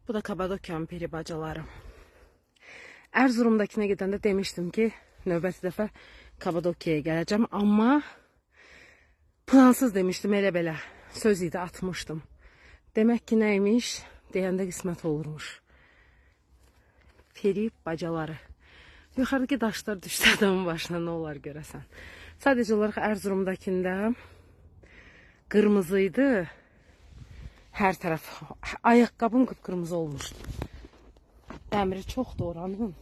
Bu da Kapadokya'nın peri bacaları. Erzurum'dakine gidəndə demiştim ki, növbəti dəfə Kapadokya'ya gələcəm. Amma plansız demiştim, elə belə. Söz idi, atmışdım. Demək ki, neymiş? Deyəndə qismət olurmuş. Peri bacaları. Yuxarıdakı daşlar düşdü adamın başına, nə olar görəsən. Sadəcə olaraq Erzurumdakində qırmızıydı. Hər tərəf. Ayaqqabım qıpqırmızı olmuşdu. Dəmiri çoxdur oranın.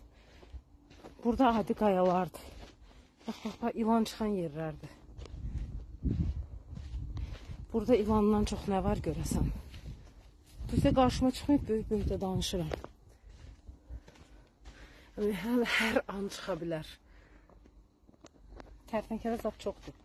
Burada adi qayalardı. Bax, ilan çıxan yerlərdir. Burada ilandan çox nə var görəsən. Düzdə qarşıma çıxmayıb, böyük-böyük də danışıram. Hər an çıxa bilər. Kərtənkələ zat çoxdur.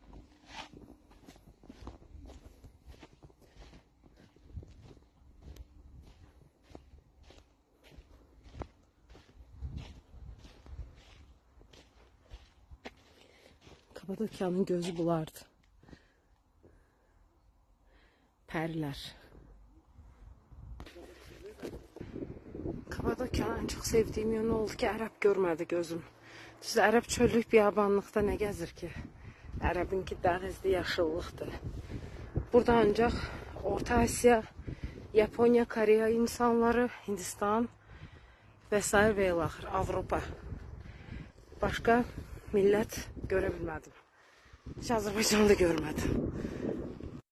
Kapadokya'nın gözü bulardı. Pərilər. Kapadokya'nın ən çox sevdiyim yönü oldu ki, ərəb görmədi gözüm. Düzdür, ərəb çöllük biyabanlıqda nə gəzir ki? Ərəbinki dənizli yaşıllıqdır. Burada ancaq Orta Asiya, Yaponiya, Koreya insanları, Hindistan və s. və ilaxır, Avropa. Başqa millət görə bilmədim. Heç Azərbaycanı da görmədim.